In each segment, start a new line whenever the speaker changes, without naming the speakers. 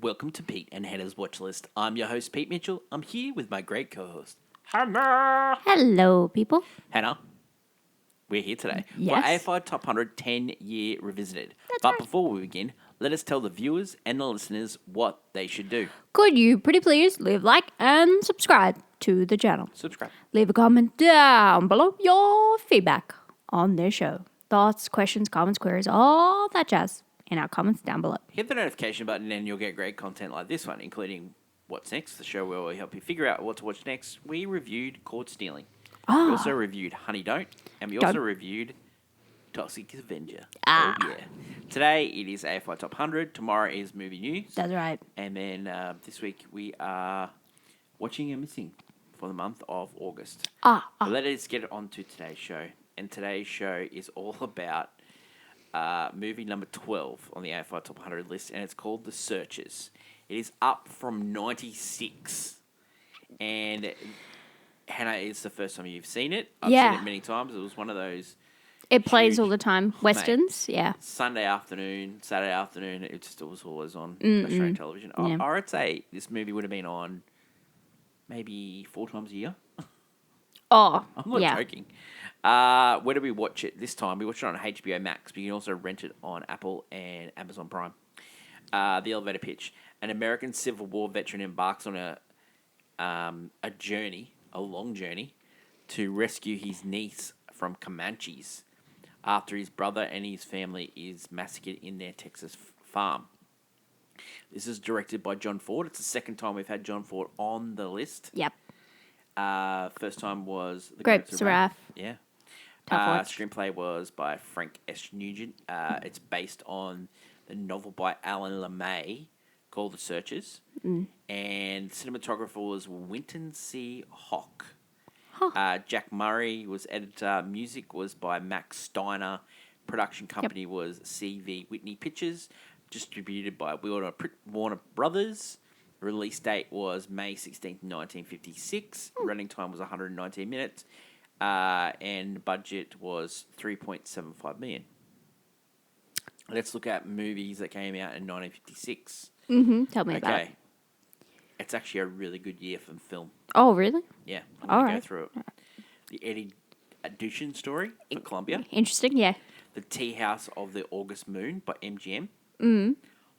Welcome to Pete and Hannah's Watchlist. I'm your host, Pete Mitchell. I'm here with my great co-host,
Hello, people.
Hannah. We're here today
Yes.
for AFI Top 100 10-Year Revisited.
That's
but
right.
before we begin, let us tell the viewers and the listeners what they should do.
Could you pretty please leave a like and subscribe to the channel?
Subscribe.
Leave a comment down below your feedback on this show. Thoughts, questions, comments, queries, all that jazz in our comments down below.
Hit the notification button and you'll get great content like this one, including What's Next, the show where we help you figure out what to watch next. We reviewed Caught Stealing. We also reviewed Honey Don't. And we also reviewed Toxic Avenger. Oh, yeah. Today it is AFI Top 100. Tomorrow is Movie News.
That's right.
And then this week we are watching and missing for the month of August. But let us get on to today's show. And today's show is all about movie number 12 on the AFI Top 100 list. And it's called The Searchers. It is up from 96. And Hannah, it's the first time you've seen it. I've seen it many times. It was one of those.
It plays all the time. Westerns, yeah.
Sunday afternoon, Saturday afternoon, it was always on Australian television.
Yeah.
I would say this movie would have been on maybe 4 times a year.
Oh,
I'm not joking. Where did we watch it this time? We watched it on HBO Max, but you can also rent it on Apple and Amazon Prime. The elevator pitch. An American Civil War veteran embarks on a journey, a long journey, to rescue his niece from Comanches after his brother and his family is massacred in their Texas farm. This is directed by John Ford. It's the second time we've had John Ford on the list.
Yep.
First time was The
Great Seraph.
Yeah.
Tough watch.
Screenplay was by Frank S. Nugent. It's based on the novel by Alan LeMay called The Searchers. And cinematographer was Winton C. Hock. Jack Murray was editor. Music was by Max Steiner. Production company was CV Whitney Pictures. Distributed by Warner Brothers. Release date was May 16th, 1956. Running time was 119 minutes. And budget was $3.75 million. Let's look at movies that came out in 1956.
Tell me about it.
Okay. It's actually a really good year for film.
Oh, really?
Yeah. I'm going to go through it. The Eddie Adduction story for Columbia.
Interesting, yeah.
The Tea House of the August Moon by MGM.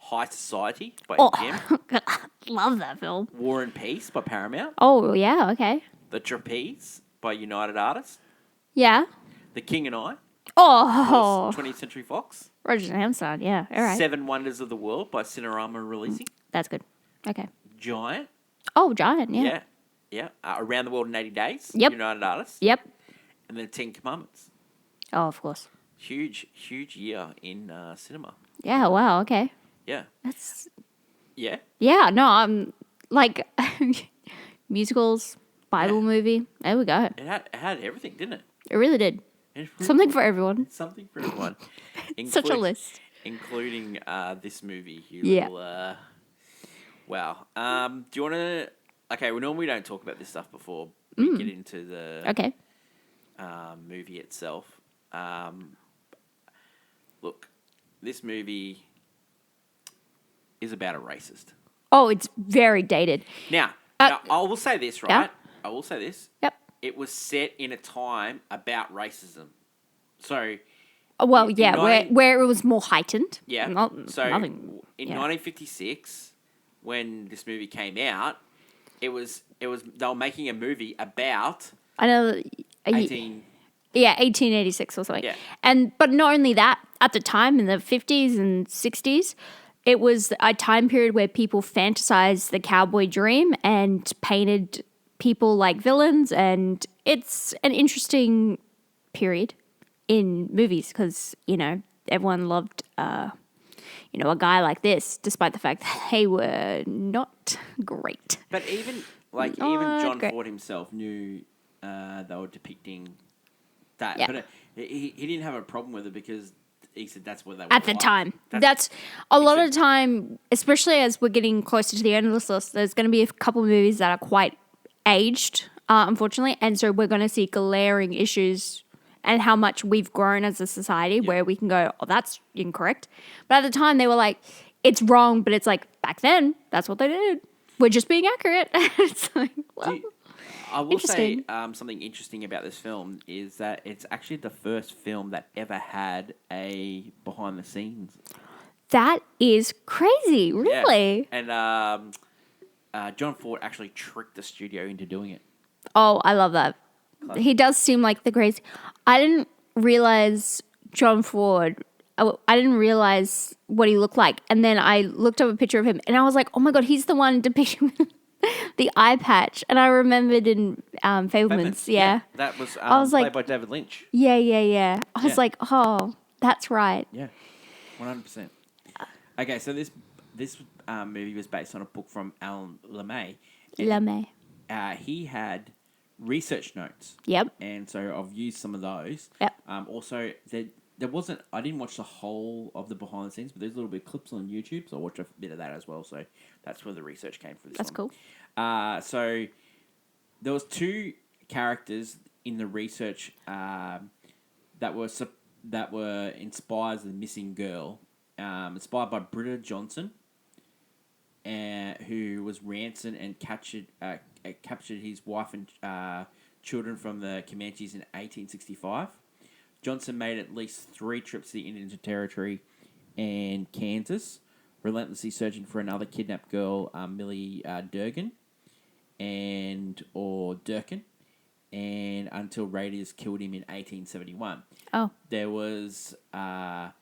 High Society by MGM.
Love that film.
War and Peace by Paramount.
Oh, yeah, okay.
The Trapeze by United Artists.
Yeah.
The King and I.
Oh.
20th Century Fox.
Roger Hamstein, yeah. All right.
7 Wonders of the World by Cinerama releasing.
That's good. Okay.
Giant.
Oh, Giant, yeah.
Yeah. Around the World in 80 Days.
Yep.
United Artists.
Yep.
And then 10 Commandments.
Oh, of course.
Huge year in cinema.
Yeah, wow, okay.
Yeah.
That's...
Yeah.
Yeah, no, I'm like musicals, Bible movie. There we go.
It had everything, didn't it?
It really did. Something for everyone.
Something for everyone.
Such a list.
Including this movie.
Yeah.
Wow. Do you want to... Okay, well, normally we don't talk about this stuff before we get into the movie itself. Look, this movie is about a racist.
Oh, it's very dated.
Now I will say this, right?
Yeah.
I will say this.
Yep.
It was set in a time about racism. So...
Well, yeah, where it was more heightened.
Yeah. In 1956, when this movie came out, it was they were making a movie about
I know 1886 or something.
Yeah.
But not only that, at the time in the 50s and 60s, it was a time period where people fantasized the cowboy dream and painted people like villains, and it's an interesting period in movies because, everyone loved, a guy like this, despite the fact that they were not great.
But even John Ford himself knew they were depicting that. Yeah. But he didn't have a problem with it because he said that's what they were
at the time. That's a lot of the time, especially as we're getting closer to the end of this list, there's going to be a couple of movies that are quite aged, unfortunately. And so we're going to see glaring issues and how much we've grown as a society where we can go, oh, that's incorrect. But at the time, they were like, it's wrong, but it's like, back then, that's what they did. We're just being accurate. It's like, well,
I will say
interesting.
something interesting about this film is that it's actually the first film that ever had a behind the scenes.
That is crazy,
Yeah.
really.
And John Ford actually tricked the studio into doing it.
Oh, I love that. He does seem like the crazy. I didn't realize John Ford. I didn't realize what he looked like, and then I looked up a picture of him, and I was like, "Oh my god, he's the one depicting the eye patch." And I remembered in Fabelmans, yeah.
That was,
I was
played
like,
by David Lynch.
yeah. I was
Yeah.
like, "Oh, that's right."
Yeah, 100%. Okay, so this movie was based on a book from Alan LeMay.
Lame.
He had research notes.
Yep.
And so I've used some of those.
Yep.
Also, there wasn't. I didn't watch the whole of the behind the scenes, but there's little bit of clips on YouTube, so I watched a bit of that as well. So that's where the research came from.
That's cool.
So there was two characters in the research that were inspired as the missing girl, inspired by Britta Johnson, who was ransomed and captured his wife and children from the Comanches in 1865. Johnson made at least 3 trips to the Indian Territory and Kansas, relentlessly searching for another kidnapped girl, Millie Durkin, Durkin, and until raiders killed him in 1871.
Oh.
There was another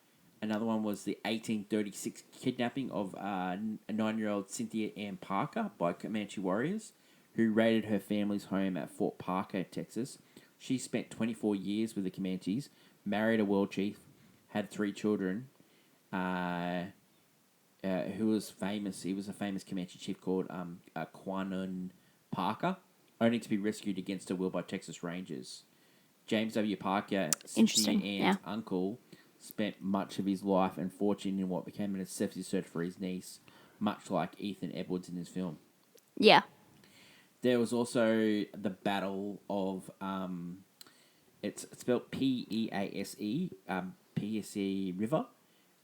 one was the 1836 kidnapping of a 9-year-old Cynthia Ann Parker by Comanche warriors who raided her family's home at Fort Parker, Texas. She spent 24 years with the Comanches, married a world chief, had 3 children, who was famous. He was a famous Comanche chief called Quanun Parker, only to be rescued against her will by Texas Rangers. James W. Parker, Cynthia Ann's uncle, spent much of his life and fortune in what became an obsessive search for his niece, much like Ethan Edwards in his film.
Yeah.
There was also the Battle of, it's spelled Pease, Pease River,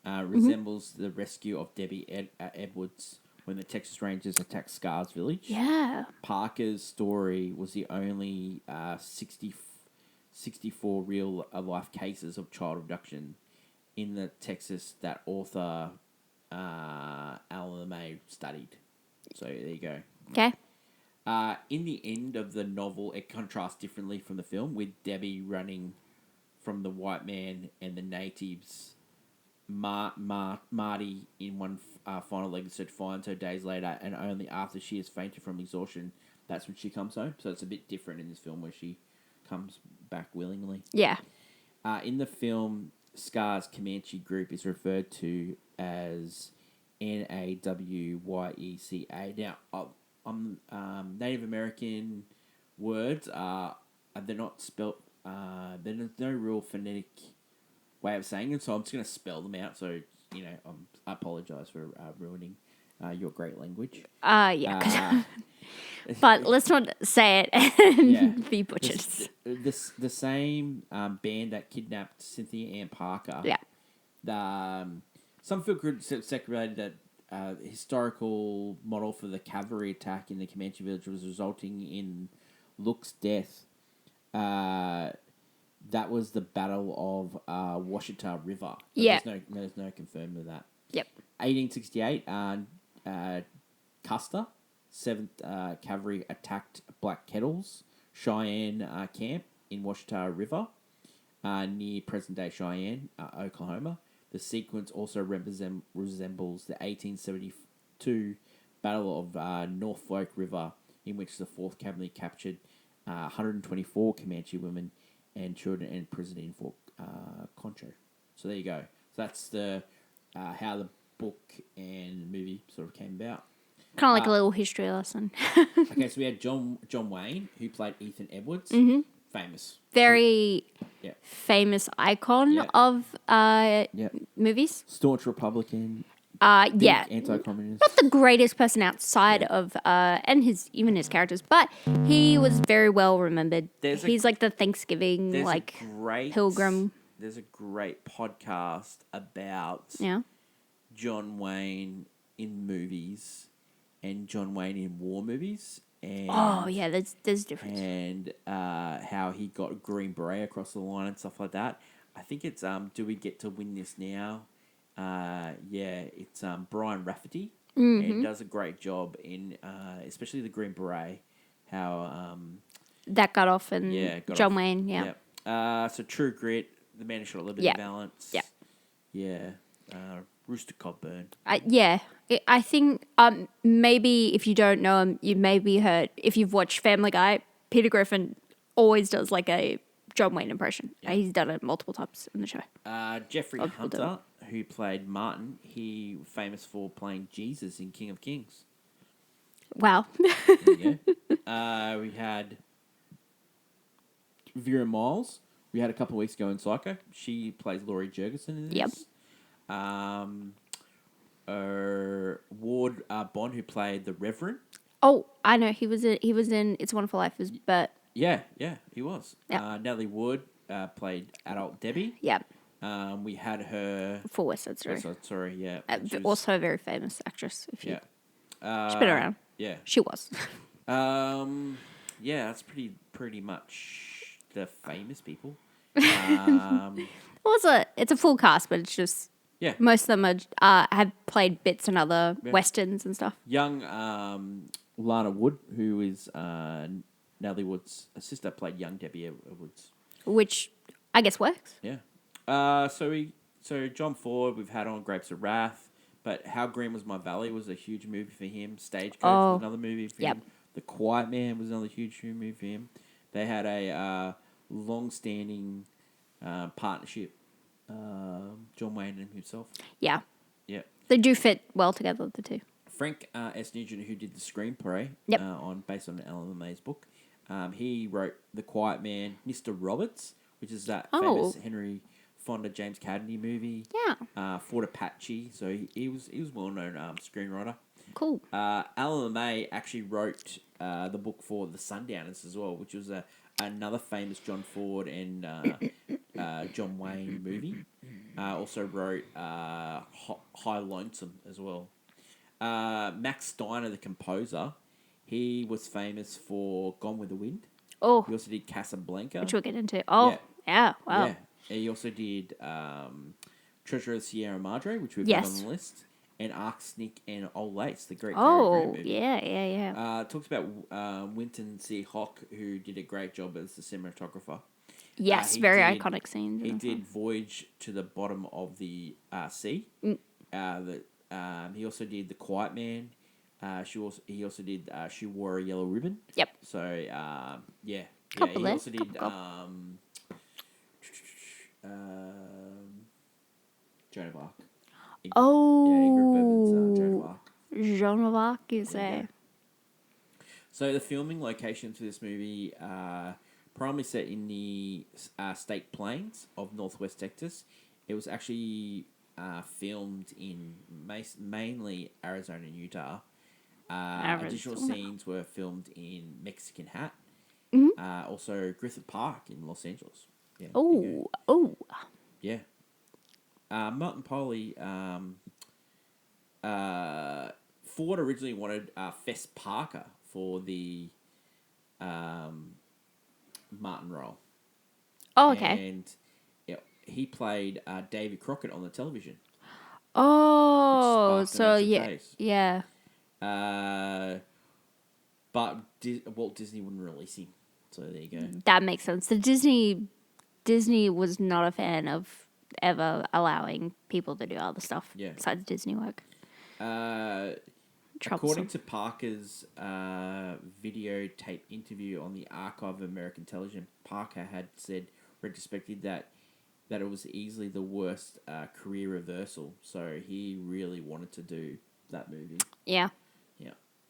resembles the rescue of Debbie Edwards when the Texas Rangers attacked Scars Village.
Yeah.
Parker's story was the only 64 real-life cases of child abduction in the Texas that author Alan May studied. So there you go.
Okay.
In the end of the novel, it contrasts differently from the film, with Debbie running from the white man and the natives. Marty, in one final leg, said finds her days later, and only after she has fainted from exhaustion, that's when she comes home. So it's a bit different in this film where she comes back willingly.
Yeah.
In the film, Scar's Comanche group is referred to as NAWYECA. Now, Native American words they're not spelt. There's no real phonetic way of saying them, so I'm just going to spell them out. So I apologize for ruining your great language.
Yeah. But let's not say it and be butchered.
The same band that kidnapped Cynthia Ann Parker.
Yeah.
Some feel speculated that historical model for the cavalry attack in the Comanche village was resulting in Luke's death. That was the Battle of Washita River.
Yeah.
There's no confirmed with that.
Yep.
1868, Custer, 7th Cavalry attacked Black Kettle's Cheyenne camp in Washita River, near present-day Cheyenne, Oklahoma. The sequence also resembles the 1872 Battle of Norfolk River, in which the 4th Cavalry captured 124 Comanche women and children and imprisoned in Fort Concho. So there you go. So that's the how the book and movie sort of came about.
Kind of like a little history lesson.
Okay, so we had John Wayne, who played Ethan Edwards. Mm-hmm. Famous.
Very famous icon of movies.
Staunch Republican.
Yeah,
Anti-communist.
not the greatest person outside of and even his characters, but he was very well remembered. He's like the Thanksgiving pilgrim.
There's a great podcast about
Yeah.
John Wayne in movies and John Wayne in war movies. And,
Oh yeah, there's difference.
And how he got a Green Beret across the line and stuff like that. I think it's Do We Get to Win This Now? It's Brian Rafferty. And he does a great job in especially the Green Beret. How
that got off and John Wayne,
so True Grit, The Man Who Shot at Liberty Valance.
Yeah.
Yeah. Rooster Cogburn.
I think maybe if you don't know him, you maybe heard, if you've watched Family Guy, Peter Griffin always does like a John Wayne impression. He's done it multiple times in the show.
Jeffrey Hunter, who played Martin, he was famous for playing Jesus in King of Kings.
Wow.
There you go. We had Vera Miles. We had a couple of weeks ago in Psycho. She plays Laurie Jurgensen in this. Ward Bond, who played the Reverend.
Oh, I know. He was in It's a Wonderful Life, but
Yeah, he was.
Yeah.
Natalie Wood played adult Debbie.
Yeah.
We had her
For West Side Story.
West Side Story, yeah.
Also a very famous actress. She's been around.
Yeah.
She was.
That's pretty much the famous people.
It's a full cast, but it's just most of them have played bits in other westerns and stuff.
Young Lana Wood, who is Natalie Wood's sister, played young Debbie Woods,
which I guess works.
Yeah. So John Ford, we've had on Grapes of Wrath, but How Green Was My Valley was a huge movie for him. Stagecoach was another movie for him. The Quiet Man was another huge movie for him. They had a long-standing partnership, John Wayne and himself.
Yeah.
Yeah.
They do fit well together, the two.
Frank S. Nugent, who did the screenplay based on Alan LeMay's book, he wrote The Quiet Man, Mr. Roberts, which is that famous Henry Fonda James Cagney movie.
Yeah.
Fort Apache. So he was well known screenwriter.
Cool.
Alan LeMay actually wrote the book for The Sundowners as well, which was another famous John Ford and John Wayne movie. Also wrote High Lonesome as well. Max Steiner, the composer, he was famous for Gone with the Wind.
Oh.
He also did Casablanca.
Which we'll get into. Oh, yeah. Wow. Yeah.
He also did Treasure of the Sierra Madre, which we've got on the list, and Arsenic and Old Lace, the great movie.
Yeah.
Talks about Winton C. Hock, who did a great job as the cinematographer.
Yes, very iconic scenes.
He did Voyage to the Bottom of the Sea. He also did The Quiet Man. He also did She Wore a Yellow Ribbon.
Yep.
So He also did Joan of Arc.
Joan of Arc, you say.
So the filming locations for this movie primarily set in the state plains of northwest Texas. It was actually filmed in mainly Arizona and Utah. Additional scenes were filmed in Mexican Hat. Mm-hmm. Also Griffith Park in Los Angeles. Yeah, Yeah. Martin Polly, Ford originally wanted Fess Parker for the Martin role.
Oh, okay.
And he played Davy Crockett on the television.
Oh, so yeah.
But Walt Disney wouldn't release him, so there you go.
That makes sense. So Disney was not a fan of ever allowing people to do other stuff besides Disney work.
According to Parker's videotape interview on the Archive of American Television, Parker had said retrospectively that it was easily the worst career reversal. So he really wanted to do that movie.
Yeah.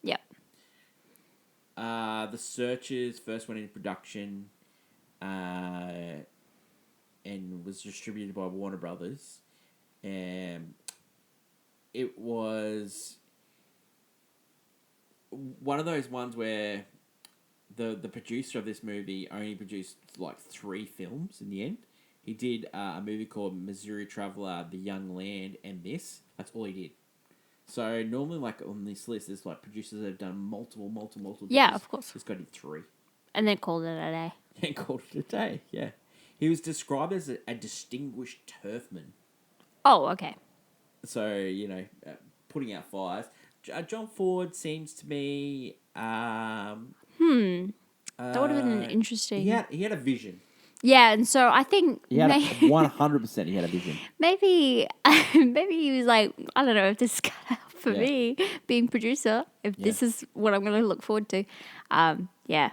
Yeah. The Searchers first went into production and was distributed by Warner Brothers. And it was one of those ones where the producer of this movie only produced like 3 films in the end. He did a movie called Missouri Traveler, The Young Land, and this. That's all he did. So normally, like on this list, there's like producers that have done multiple.
Yeah,
dishes.
of course.
This guy did 3.
And then called it a day.
And called it a day. Yeah, he was described as a distinguished turfman.
Oh, okay.
So putting out fires. John Ford seems to me.
That would have been an interesting.
He had a vision.
Yeah, and so I think
He had 100%. He had a vision.
maybe he was like, I don't know if this is cut out for
Yeah.
me being producer. If this is what I'm going to look forward to, yeah.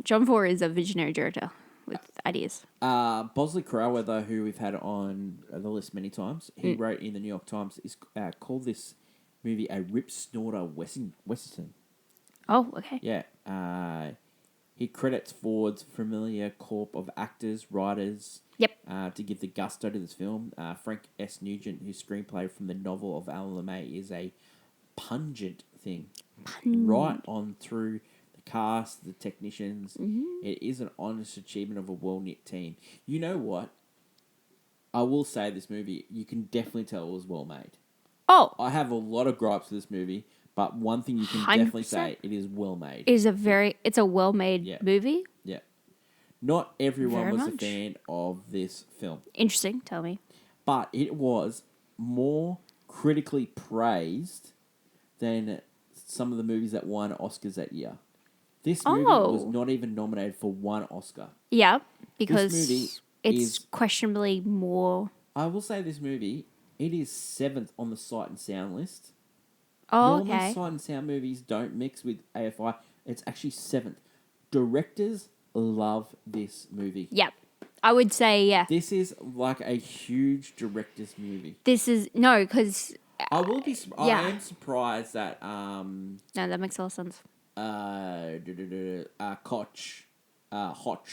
John Ford is a visionary director with ideas.
Bosley Crowther, who we've had on the list many times, he wrote in the New York Times, is called this movie a rip snorter western.
Oh, okay.
Yeah. He credits Ford's familiar corp of actors, writers,
Yep.
to give the gusto to this film. Frank S. Nugent, whose screenplay from the novel of Alan LeMay is a pungent thing. Right on through the cast, the technicians. Mm-hmm. It is an honest achievement of a well-knit team. You know what? I will say this movie, you can definitely tell it was well made.
Oh.
I have a lot of gripes with this movie, but one thing you can
100%.
definitely say, it is well made.
It's a well-made movie.
Yeah. Not everyone
Very
was
much.
a fan of this film.
Interesting. Tell me.
But it was more critically praised than some of the movies that won Oscars that year. This movie was not even nominated for 1 Oscar.
Yeah, because
this movie
it's questionably more...
I will say this movie, it is 7th on the Sight and Sound list.
Oh,
Normally,
okay.
Sight and Sound movies don't mix with AFI. It's actually 7th. Directors love this movie.
Yep. I would say, yeah.
This is like a huge director's movie.
This is... No, because...
I will be... I am surprised that...
No, that makes a lot of sense.
Koch... Hoch...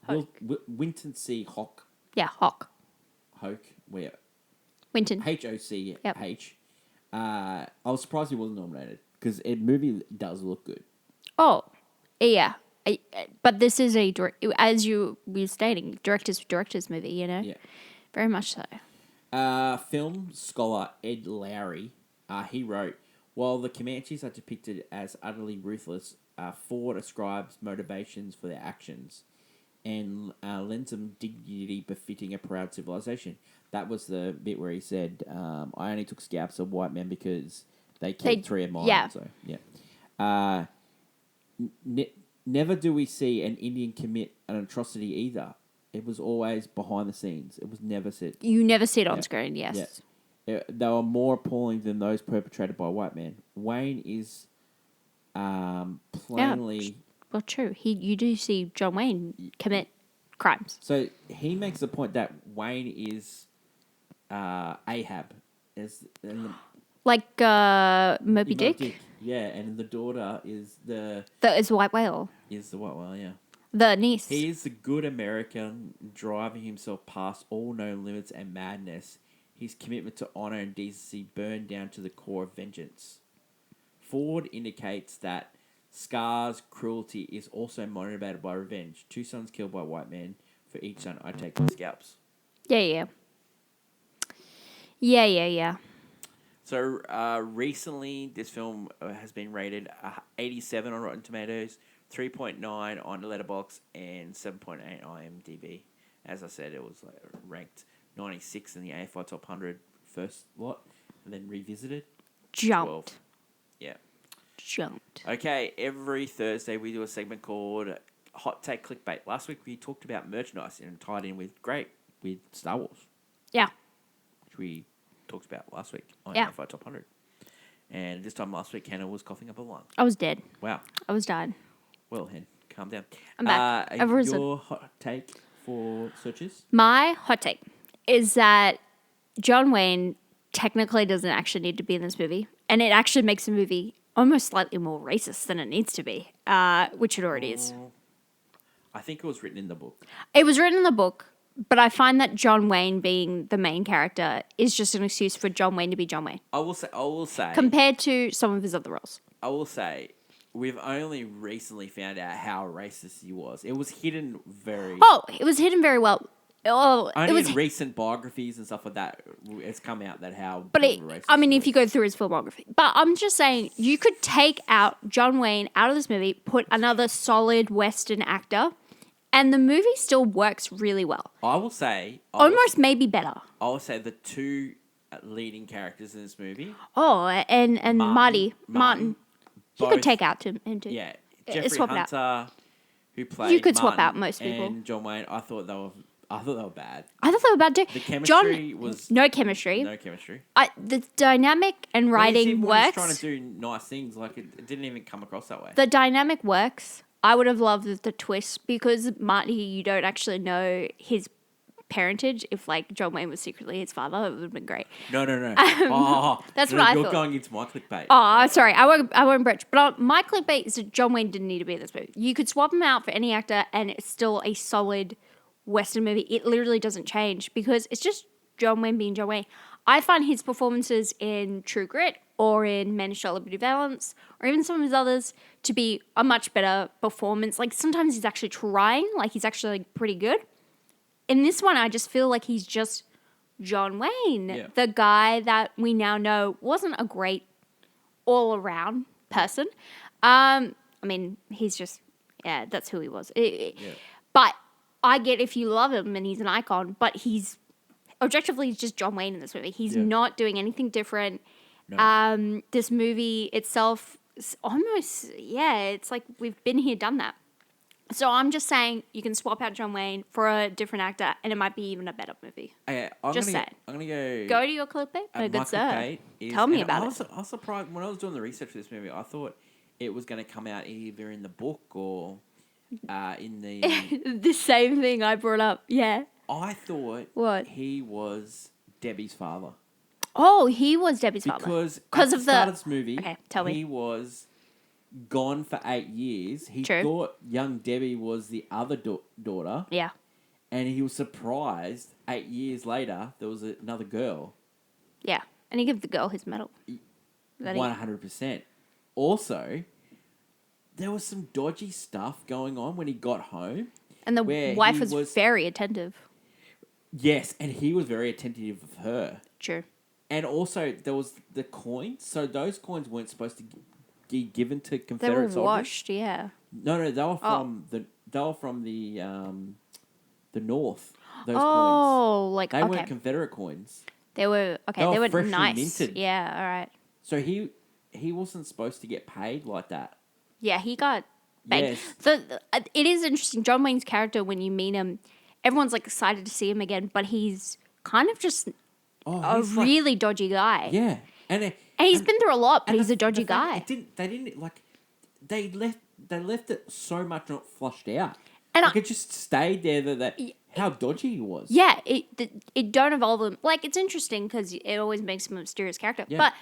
Hoke... Winton C. Hock...
Yeah, Hock.
Hoke... Where...
Winton.
H-O-C-H.
Yep.
I was surprised he wasn't nominated because the movie does look good.
Oh, yeah. But this is as you were stating, director's movie, you know?
Yeah.
Very much so.
Film scholar Ed Lowry, he wrote, while the Comanches are depicted as utterly ruthless, Ford ascribes motivations for their actions and lends them dignity befitting a proud civilization. That was the bit where he said, I only took scalps of white men because they killed 3 of mine.
Yeah.
So, yeah. Never do we see an Indian commit an atrocity either. It was always behind the scenes. It was never said.
You never see it on screen, yes.
Yeah. They were more appalling than those perpetrated by white men. Wayne is plainly...
Yeah, well, true. You do see John Wayne commit crimes.
So he makes the point that Wayne is Ahab.
Like Moby Dick?
Yeah, and the daughter is
Is White Whale.
Is the white whale, yeah.
The niece.
He is the good American, driving himself past all known limits and madness. His commitment to honor and decency burned down to the core of vengeance. Ford indicates that Scar's cruelty is also motivated by revenge. 2 sons killed by white men. For each son, I take my scalps.
Yeah.
So recently, this film has been rated 87 on Rotten Tomatoes, 3.9 on Letterboxd, and 7.8 on IMDb. As I said, it was ranked 96 in the AFI Top 100 first lot, and then revisited.
Jumped.
12. Yeah.
Jumped.
Okay, every Thursday we do a segment called Hot Take Clickbait. Last week we talked about merchandise and tied in with Star Wars.
Yeah.
Which we talked about last week on AFI Top 100. And this time last week, Hannah was coughing up a lung.
I was dead.
Wow.
I was dying.
Well, Hen, calm down.
I'm back. I've risen.
Your hot take for searches?
My hot take is that John Wayne technically doesn't actually need to be in this movie. And it actually makes the movie almost slightly more racist than it needs to be, which it already is.
I think it was written in the book.
It was written in the book, But I find that John Wayne being the main character is just an excuse for John Wayne to be John Wayne.
I will say.
Compared to some of his other roles.
I will say, we've only recently found out how racist he was. It was hidden very.
Oh, it was hidden very well. Oh,
Only
it was
in recent biographies and stuff like that, it's come out that how.
But
racist
I mean,
he
if you
was.
go through his filmography. But I'm just saying, you could take out John Wayne out of this movie, put another solid Western actor, and the movie still works really well.
I will say.
Almost maybe better.
I will say the two leading characters in this movie.
Oh, and Martin. You could
both-
take out him too.
Yeah, Jeffrey
swap it out.
Hunter, who played.
You could swap
Martin,
out most people.
And John Wayne. I thought they were bad.
I thought they were bad too.
The chemistry was
no chemistry.
no chemistry.
The dynamic and writing
When he's
works.
trying to do nice things, like it didn't even come across that way.
The dynamic works. I would have loved the twist because Marty, you don't actually know his parentage. If like John Wayne was secretly his father, it would have been great.
No. That's
what I
You're
thought.
going into my clickbait.
Oh, sorry, I won't bridge. But my clickbait is that John Wayne didn't need to be in this movie. You could swap him out for any actor, and it's still a solid Western movie. It literally doesn't change because it's just John Wayne being John Wayne. I find his performances in True Grit or in Men Shall Liberty Valance or even some of his others to be a much better performance. Like sometimes he's actually trying, like he's actually like, pretty good. In this one, I just feel like he's just John Wayne, the guy that we now know wasn't a great all-around person. I mean, he's just, that's who he was. But I get if you love him and he's an icon, but he's objectively just John Wayne in this movie. He's not doing anything different. No. This movie itself is almost, it's like we've been here, done that. So I'm just saying you can swap out John Wayne for a different actor and it might be even a better movie.
I'm
just
gonna,
saying.
I'm going to
go to your clickbait.
my
Good sir.
clickbait is-
Tell me
and
about
it. I was surprised when I was doing the research for this movie. I thought it was going to come out either in the book or in the...
The same thing I brought up. Yeah.
I thought
What?
he was Debbie's father.
Oh, he was Debbie's father.
Because
of
at the start of this movie,
Okay, tell me.
he was gone for 8 years. He
True.
thought young Debbie was the other daughter.
Yeah.
And he was surprised 8 years later there was another girl.
Yeah. And he gave the girl his medal.
100%. Also, there was some dodgy stuff going on when he got home.
And the
where
wife
he
was very attentive.
Yes, and he was very attentive of her.
True.
And also, there was the coins. So those coins weren't supposed to be given to
They
Confederate
were
soldiers.
washed, yeah.
No, they were from the North. Those coins.
Oh, like,
They
okay.
weren't Confederate coins.
They were, okay,
They
they
were
were
freshly
nice.
minted.
Yeah, all right.
So he wasn't supposed to get paid like that.
Yeah, he got banged.
Yes.
So it is interesting. John Wayne's character, when you meet him, everyone's like excited to see him again, but he's kind of just a
he's like-
really dodgy guy.
Yeah,
And he's been through a lot, but he's a dodgy guy.
They left it so much not flushed out.
And
Like it just stayed there that how dodgy he was.
Yeah, it don't evolve him. Like, it's interesting because it always makes him a mysterious character.
Yeah.
But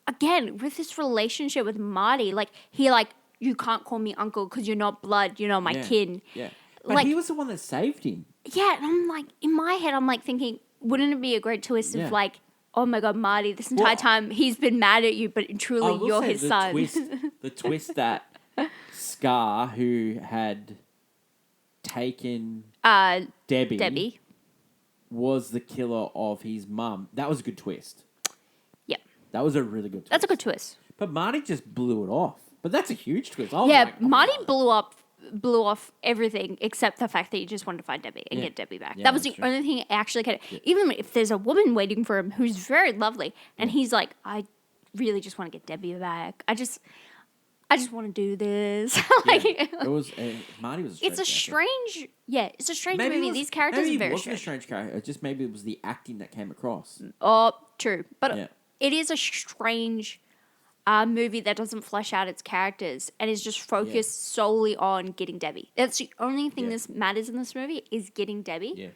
again, with this relationship with Marty, like, you can't call me uncle because you're not blood, you're not my kin.
Yeah. But
Like-
he was the one that saved him.
Yeah, and I'm like, in my head, I'm like thinking, wouldn't it be a great twist
Yeah.
if, like, oh my God, Marty, this entire time he's been mad at you, but
I
truly
will
you're
say
his
the
son.
the twist that Scar, who had taken Debbie, was the killer of his mum. That was a good twist.
Yep.
That was a really good twist.
That's a good twist.
But Marty just blew it off. But that's a huge twist. I was
Yeah,
like, oh,
Marty
wow.
blew off everything except the fact that he just wanted to find Debbie and
Yeah.
get Debbie back.
Yeah,
That was the
that's true.
only thing I actually cared. Even if there's a woman waiting for him who's very lovely, and he's like, I really just want to get Debbie back. I just want to do this. Like,
It was Marty was.
it's a strange, it's a strange movie. These characters
maybe
are very
it wasn't
strange.
a strange character. Just maybe it was the acting that came across.
Oh, true, but
Yeah.
it is a strange movie that doesn't flesh out its characters and is just focused solely on getting Debbie. That's the only thing this matters in this movie is getting Debbie.
Yeah.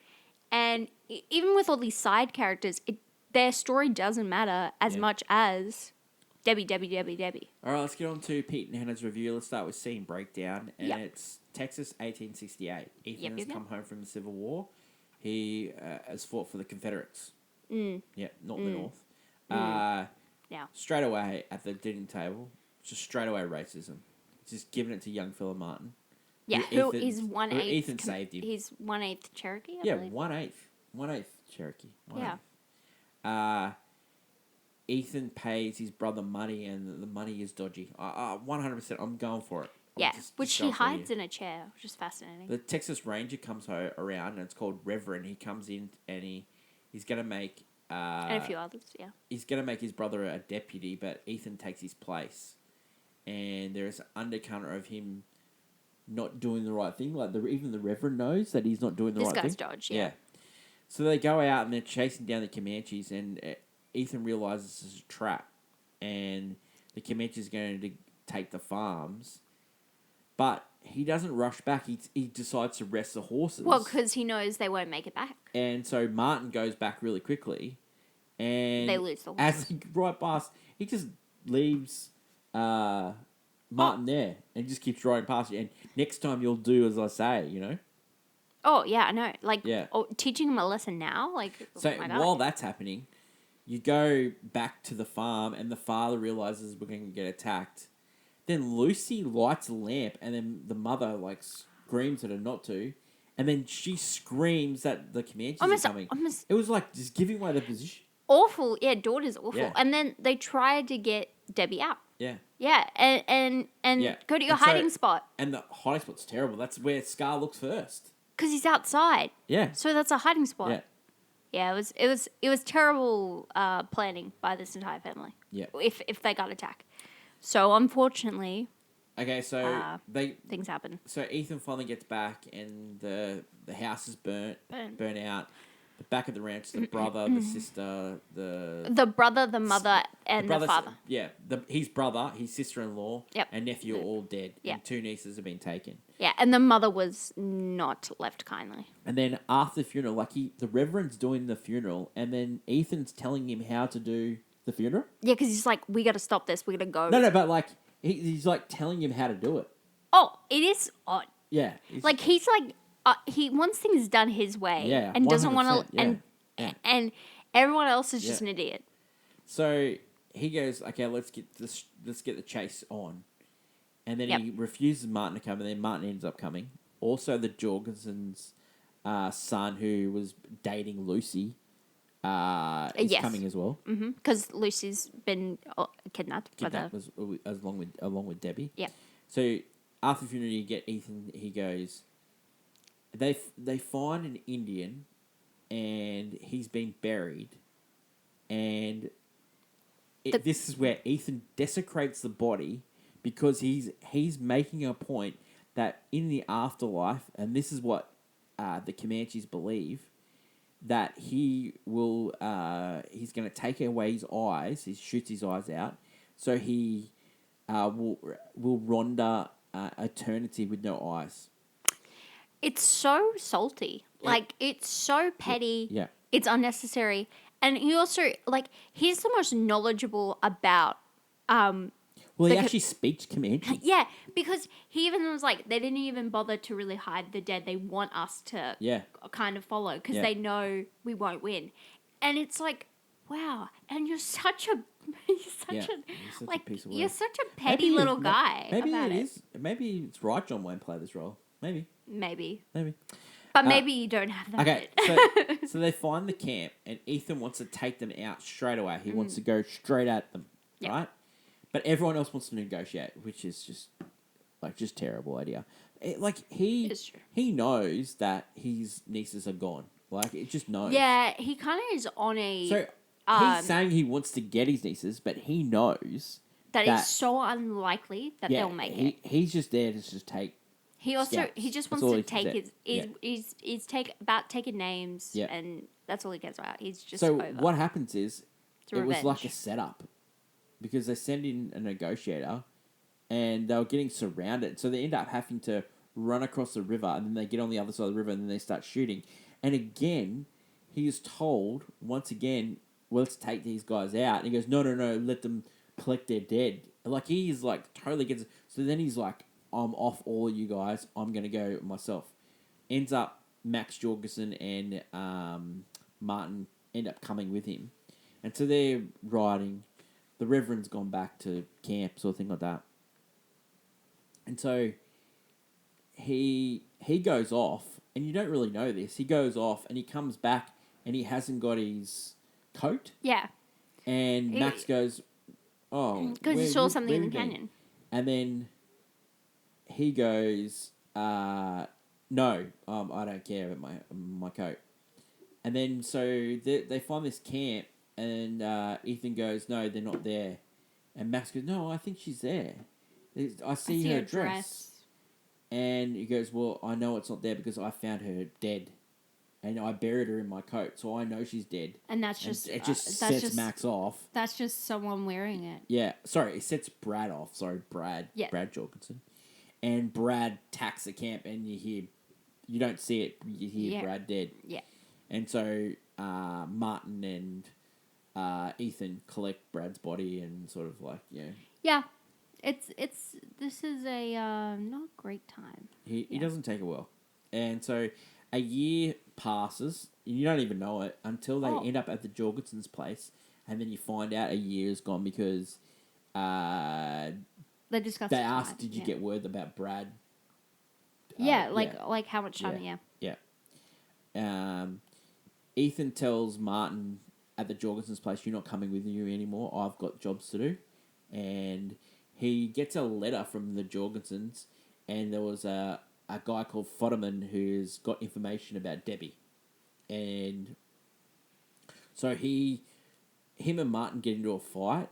And even with all these side characters, their story doesn't matter as much as Debbie.
All right, let's get on to Pete and Hannah's review. Let's start with Scene Breakdown, and
Yep.
it's Texas, 1868. Ethan has come home from the Civil War. he has fought for the Confederates. Yeah, not the North.
Yeah.
Straight away at the dinner table, just straight away racism. Just giving it to young Philip Martin.
Yeah, who is 1/8.
Ethan saved him.
He's 1/8 Cherokee, I
Yeah,
believe.
1/8 Cherokee. 1/8.
Yeah.
Ethan pays his brother money, and the money is dodgy. 100%. I'm going for it.
Yeah, which he hides in a chair, which is fascinating.
The Texas Ranger comes around, and it's called Reverend. He comes in, and he's gonna make
and a few others, yeah.
He's gonna make his brother a deputy, but Ethan takes his place, and there's an undercurrent of him not doing the right thing. Like even the Reverend knows that he's not doing the right thing.
This guy's dodge, yeah.
So they go out and they're chasing down the Comanches, and Ethan realizes this is a trap, and the Comanches are going to take the farms, but he doesn't rush back. He decides to rest the horses.
Well, because he knows they won't make it back.
And so Martin goes back really quickly, and
they lose the horses.
As he right past, he just leaves Martin there and just keeps riding past you. And next time you'll do as I say, you know.
Oh yeah, I know. Like teaching him a lesson now, like.
So while that's happening, you go back to the farm, and the father realizes we're going to get attacked. Then Lucy lights a lamp, and then the mother like screams at her not to, and then she screams that the Comanches are coming. It was like just giving away the position.
Awful, yeah. Daughter's awful,
Yeah.
and then they tried to get Debbie out.
Yeah.
Yeah, and go to your hiding spot.
And the hiding spot's terrible. That's where Scar looks first.
Because he's outside.
Yeah.
So that's a hiding spot.
Yeah.
Yeah, it was terrible planning by this entire family.
Yeah.
If they got attacked. So unfortunately,
Okay, so
things happen.
So Ethan finally gets back, and the house is burnt out. The back of the ranch, the brother, the sister,
the brother, the mother, and the father.
Yeah, his brother, his sister-in-law,
Yep.
and nephew are all dead.
Yeah.
And 2 nieces have been taken.
Yeah, and the mother was not left kindly.
And then after the funeral, the Reverend's doing the funeral, and then Ethan's telling him how to do the funeral.
Yeah, because he's like, we got to stop this. We got to go.
No, but like he's like telling him how to do it.
Oh, it is odd.
Yeah.
Like he's like he wants things done his way.
Yeah,
and doesn't want to.
yeah.
And everyone else is just an idiot.
So he goes, okay, let's get the chase on. And then he refuses Martin to come, and then Martin ends up coming. Also, the Jorgensen's son, who was dating Lucy, is coming as well.
Because Lucy's been kidnapped.
Along with Debbie.
Yeah.
So after the funeral, you get Ethan. He goes. They find an Indian, and he's been buried, and this is where Ethan desecrates the body, because he's making a point that in the afterlife, and this is what the Comanches believe, that he will he's going to take away his eyes. He shoots his eyes out, so he will render eternity with no eyes.
It's so salty. Yeah. Like, it's so petty.
Yeah.
It's unnecessary. And he also, like, he's the most knowledgeable about...
well, he actually speaks Comanche.
Yeah, because he even was like, they didn't even bother to really hide the dead. They want us to kind of follow, because they know we won't win. And it's like, wow. And you're such a... You're such a petty little guy.
Maybe it is. Maybe it's right John won't play this role. Maybe.
But maybe you don't have that.
Okay, so they find the camp, and Ethan wants to take them out straight away. He wants to go straight at them, right? But everyone else wants to negotiate, which is just terrible idea. He knows that his nieces are gone. Like, it just knows.
Yeah, he kind of is on a...
So he's saying he wants to get his nieces, but he knows
that it's so unlikely that they'll make it.
He's just there to just take...
He just wants to take his... He's taking names, and that's all he cares about. He's just over.
What happens is, it was like a setup, because they send in a negotiator, and they were getting surrounded, so they end up having to run across the river, and then they get on the other side of the river, and then they start shooting. And again, he is told, once again, well, let's take these guys out. And he goes, no, let them collect their dead. Like, he is like, totally gets it. So then he's like, I'm off all of you guys. I'm going to go myself. Ends up Max Jorgensen and Martin end up coming with him. And so they're riding. The Reverend's gone back to camp, sort of thing like that. And so he goes off, and you don't really know this. He goes off, and he comes back, and he hasn't got his coat.
Yeah.
And Max goes, "Oh,
because he saw something in the canyon."
And then he goes, "No, I don't care about my coat." And then so they find this camp, and Ethan goes, "No, they're not there." And Max goes, "No, I think she's there. I see her dress." And he goes, "Well, I know it's not there because I found her dead. And I buried her in my coat, so I know she's dead."
And that's just...
it just sets Max off.
That's just someone wearing it.
Yeah. Sorry, it sets Brad off. Sorry, Brad.
Yeah.
Brad Jorgensen. And Brad tacks the camp, and you hear... You don't see it, you hear Brad dead.
Yeah.
And so Martin and Ethan collect Brad's body and sort of like,
Yeah. This is a not great time.
He doesn't take it well. And so a year passes, and you don't even know it until they end up at the Jorgensen's place, and then you find out a year has gone because
they discussed.
They asked, "Did you get word about Brad?"
Like how much time?
Yeah. Ethan tells Martin at the Jorgensen's place, "You're not coming with you anymore. I've got jobs to do," and he gets a letter from the Jorgensens, and there was a guy called Fodderman who's got information about Debbie. And so him and Martin get into a fight.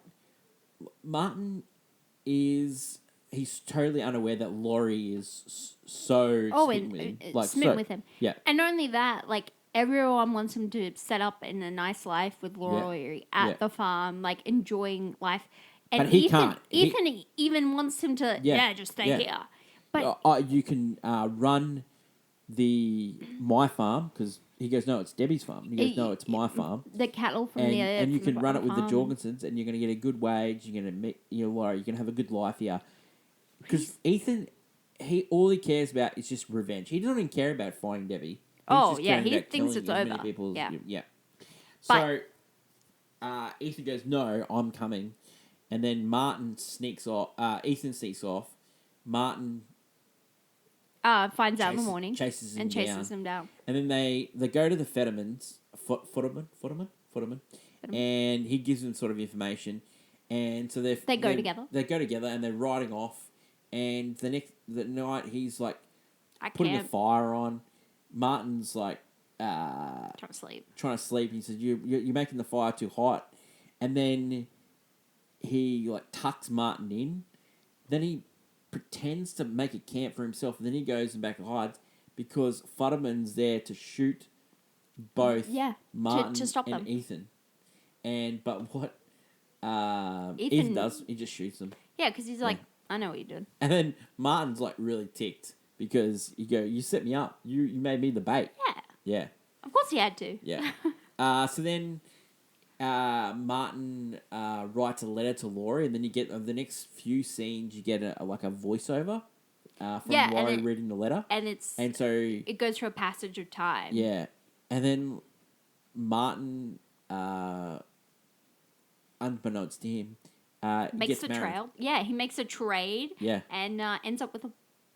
Martin he's totally unaware that Laurie is so smitten with him.
Smitten with him.
Yeah.
And not only that, like, everyone wants him to set up in a nice life with Laurie at the farm, like, enjoying life. And
but he can't.
Ethan even wants him to, just stay here. But
you can run my farm, because he goes, "No, it's Debbie's farm." He goes, "No, it's my farm."
The cattle from
and you
from
can run it with the
farm.
Jorgensens, and you're going to get a good wage. You're going to meet Laurie. You're going to have a good life here. Because Ethan, all he cares about is just revenge. He doesn't even care about finding Debbie.
He thinks it's over.
Yeah. So Ethan goes, "No, I'm coming," and then Martin sneaks off. Ethan sneaks off. Martin
finds out in the morning,
chases him
down,
and then they go to the Fettermans, Futterman, and he gives them sort of information, and so they go together. They go together, and they're riding off. And the night, he's like putting a fire on. Martin's like
trying to sleep.
He says, "You're making the fire too hot," and then he like tucks Martin in. Then he pretends to make a camp for himself, and then he goes and back and hides because Futterman's there to shoot both Martin
to stop
and
them.
Ethan. But what Ethan does, he just shoots them.
Yeah, because he's like, "I know what you did."
And then Martin's like really ticked because you set me up. You made me the bait.
Yeah.
Yeah.
Of course he had to.
Yeah. So then Martin writes a letter to Laurie, and then you get the next few scenes. You get a voiceover from Laurie reading the letter,
and so it goes through a passage of time.
Yeah, and then Martin, unbeknownst to him,
makes the trail. Yeah, he makes a trade.
Yeah,
and ends up with a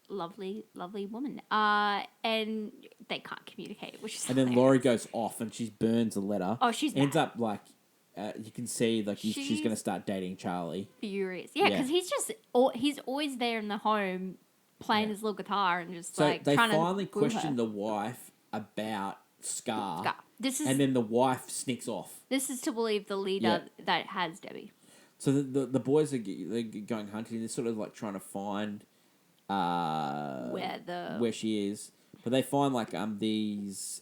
lovely, lovely woman. And they can't communicate, which is
and then Laurie goes off and she burns a letter.
Oh, she's
ends up like you can see like she's going to start dating Charlie.
Furious, yeah, because he's always there in the home playing his little guitar and just
so
like
they
trying
finally
to
question the wife about Scar.
This is,
and then the wife sneaks off.
This is to believe the leader that has Debbie.
So the boys are going hunting. They're sort of like trying to find where she is, but they find like these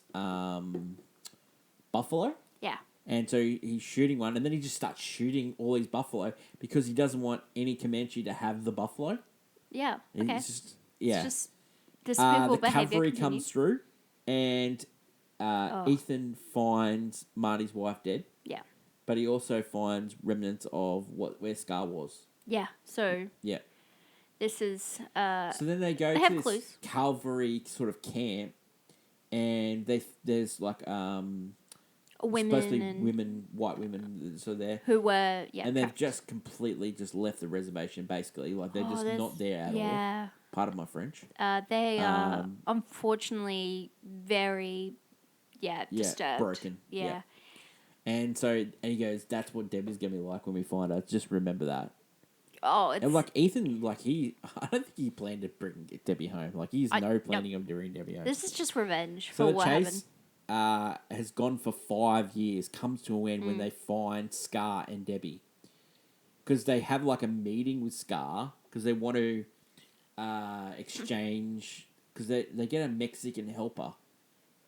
buffalo.
Yeah.
And so he's shooting one, and then he just starts shooting all these buffalo because he doesn't want any Comanche to have the buffalo.
Yeah. Okay.
It's just
despicable behavior.
The cavalry comes through, and Ethan finds Marty's wife dead.
Yeah.
But he also finds remnants of where Scar was.
Yeah. So.
Yeah.
This is.
So then they go to this cavalry sort of camp, and there's like
Women
supposed to be
and
women, white women, so they're
who were
and they've
trapped.
just completely just left the reservation. Basically, like they're just
there's
not there at all.
yeah.
Pardon my French.
They are
Um,
unfortunately very disturbed.
broken.
Yeah.
And so, and he goes, "That's what Debbie's gonna be like when we find her. Just remember that."
Oh,
And
it's
like Ethan, like I don't think he planned to bring Debbie home. Like he's no
no.
planning of bringing Debbie home.
This is just revenge
So
for
the
what
chase
happened.
has gone for 5 years. Comes to an end
Mm.
when they find Scar and Debbie, because they have like a meeting with Scar because they want to exchange, because they get a Mexican helper,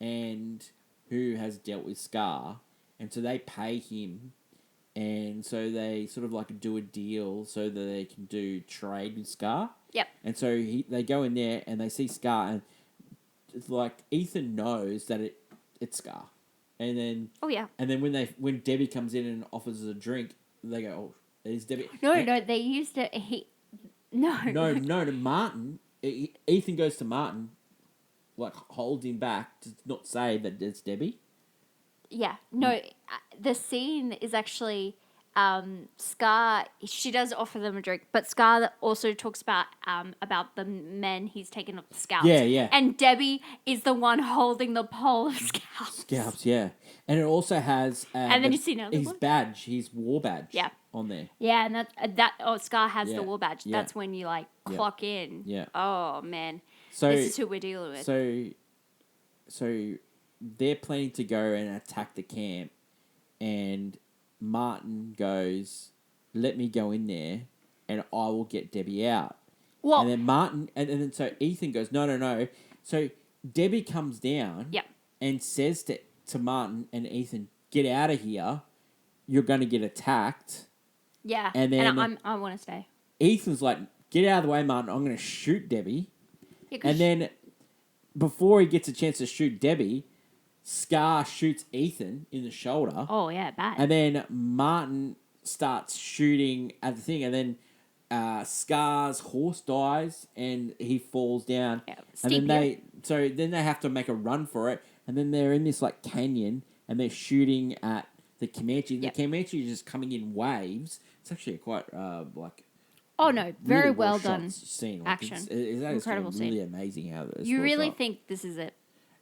and who has dealt with Scar, and so they pay him. And so they sort of like do a deal so that they can do trade with Scar.
Yep.
And so they go in there and they see Scar, and it's like Ethan knows that it's Scar. And then
Oh yeah.
and then when Debbie comes in and offers a drink, they go, "Oh, it's Debbie."
No, they used it.
No, to Martin. Ethan goes to Martin, like holds him back to not say that it's Debbie.
Yeah, no, the scene is actually Scar. She does offer them a drink, but Scar also talks about the men he's taken off the scalps.
Yeah.
And Debbie is the one holding the pole of scalps.
Scalps, yeah. And it also has
And then you see another
his
one?
badge, his war badge,
Yeah.
on there.
Yeah, and Scar has
Yeah,
the war badge.
yeah.
That's when you like
Yeah.
clock in.
Yeah.
Oh man,
So
this is who we're dealing with.
So they're planning to go and attack the camp, and Martin goes, "Let me go in there, and I will get Debbie out."
Well,
And then Martin, and then so Ethan goes, "No." So Debbie comes down,
Yep.
and says to Martin and Ethan, "Get out of here. You're going to get attacked."
yeah,
and then-
I want to stay.
Ethan's like, "Get out of the way, Martin. I'm going to shoot Debbie."
Yeah, 'cause
And then, before he gets a chance to shoot Debbie, Scar shoots Ethan in the shoulder.
oh yeah, bad.
And then Martin starts shooting at the thing. And then Scar's horse dies and he falls down.
Yeah,
and then
steep
they have to make a run for it. And then they're in this like canyon and they're shooting at the Comanche.
Yep.
The Comanche is just coming in waves. It's actually quite like...
Oh no, very
really
well
shot
done.
scene.
Action.
It's
Incredible
really
scene.
amazing how it's
You
well
really
shot.
think this is it?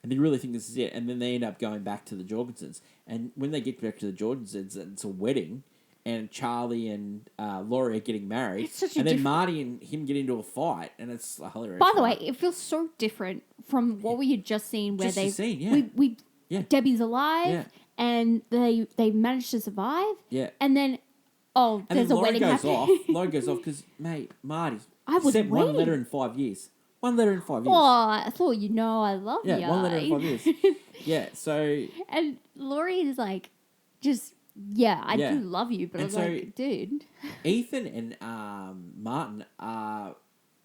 And they really think this is it. And then they end up going back to the Jorgensens. And when they get back to the Jorgensens, it's a wedding. And Charlie and Laurie are getting married.
It's such a
and then
different-
Marty and him get into a fight. And it's a hilarious
By the way,
fight.
it feels so different from what we had just seen, where
Just the
they
scene, yeah.
we
Yeah.
Debbie's alive
Yeah.
and they managed to survive.
Yeah.
And then
And
there's
then
a
Laurie
wedding
goes
happening.
off. Laurie goes off because, mate, Marty
I was
sent one
waiting.
letter in 5 years. One letter in 5 years.
Oh, I thought I love you.
Yeah, one letter in 5 years. Yeah, so...
And Laurie is like, just I
Yeah.
do love you, but
And
I'm
so-
like, dude.
Ethan and Martin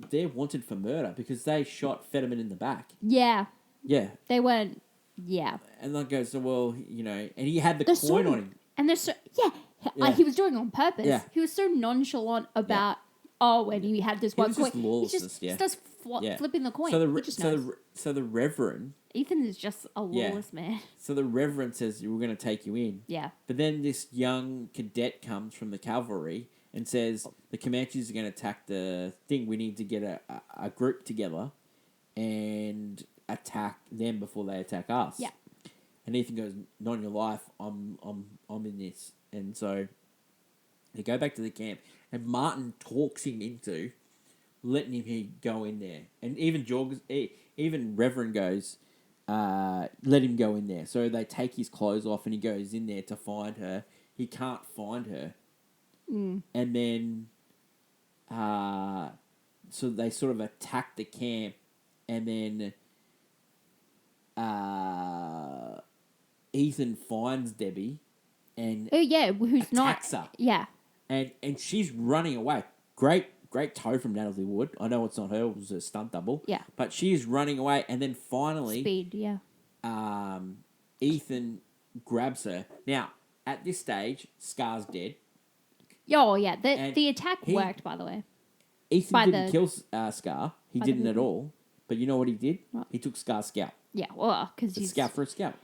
they're wanted for murder because they shot Fetterman in the back.
Yeah,
Yeah,
they weren't. Yeah,
and that goes, so well, and he had the
They're
coin
so-
on him.
and they're so
Yeah.
he was doing it on purpose.
Yeah.
He was so nonchalant about. When he had this
It
one
was
coin,
just
he
lawlessness,
just
yeah.
starts
Yeah.
flipping the coin.
So
he just knows.
the Reverend,
Ethan is just a
Yeah.
lawless man.
so the Reverend says we're going to take you in.
Yeah.
But then this young cadet comes from the cavalry and says the Comanches are going to attack the thing. We need to get a group together and attack them before they attack us.
Yeah.
And Ethan goes, "Not in your life. I'm in this." And so they go back to the camp, and Martin talks him into letting him go in there. And even Reverend goes, "Let him go in there." So they take his clothes off, and he goes in there to find her. He can't find her, and then so they sort of attack the camp, and then Ethan finds Debbie and
Oh yeah, who's not?
attacks her.
Yeah.
And she's running away. Great toe from Natalie Wood. I know it's not her, it was a stunt double.
Yeah.
But she is running away, and then finally
Speed. Yeah.
Ethan grabs her. Now, at this stage, Scar's dead.
Oh yeah.
And
The attack
he-
worked, by the way.
Ethan
By
didn't
the-
kill Scar. He
by the
didn't at
movie.
all.
But you know what he did?
What?
He took Scar's scalp.
Yeah, well, because
A
you.
scalp for a scalp.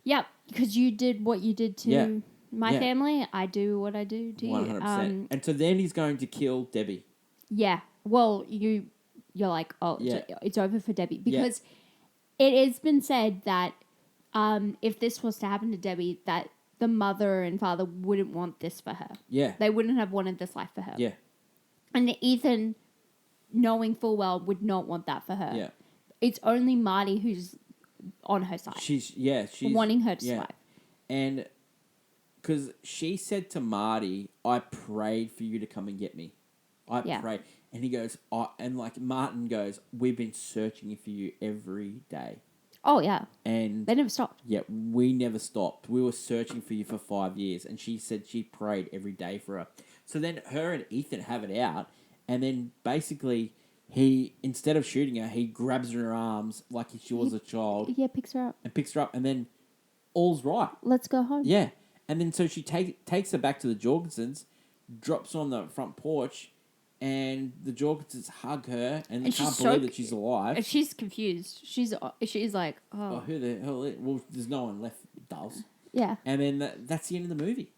Yep, because you did what you did to
Yeah.
my
Yeah.
family. I do what I do to
100%.
you.
And so then he's going to kill Debbie.
Yeah. Well, you're like, oh,
Yeah.
it's over for Debbie because it has been said that if this was to happen to Debbie, that the mother and father wouldn't want this for her.
Yeah.
They wouldn't have wanted this life for her.
Yeah.
And Ethan, knowing full well, would not want that for her.
Yeah.
It's only Marty who's on her side.
She's
wanting her to survive.
And because she said to Marty, I prayed for you to come and get me. I prayed. And he goes, and like Martin goes, we've been searching for you every day.
Oh, yeah.
And
they never stopped.
Yeah, we never stopped. We were searching for you for 5 years. And she said she prayed every day for her. So then her and Ethan have it out. And then basically he, instead of shooting her, he grabs her in her arms like she was a child.
Yeah, picks her up.
And picks her up. And then all's right.
Let's go home.
Yeah. And then so she takes her back to the Jorgensens, drops her on the front porch, and the Jorgensens hug her, and they can't believe that she's alive.
And she's confused. She's like,
Oh, who the hell is... Well, there's no one left, dolls.
Yeah.
And then that's the end of the movie.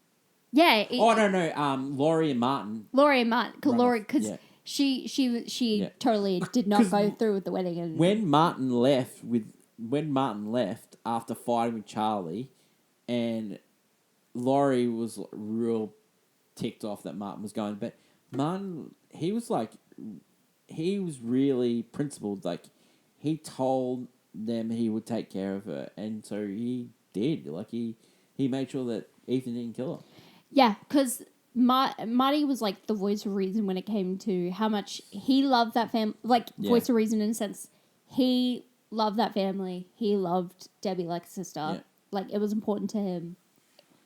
Yeah.
No. Laurie and Martin.
Laurie and Martin. Because
Yeah.
she totally did not go through with the wedding. And
When Martin left after fighting with Charlie, and Laurie was real ticked off that Martin was going, but Martin, he was really principled. Like, he told them he would take care of her, and so he did. Like, he made sure that Ethan didn't kill her.
Yeah, because Marty was like the voice of reason when it came to how much he loved that family. Like, voice of reason in a sense. He loved that family. He loved Debbie like a sister.
Yeah.
Like, it was important to him.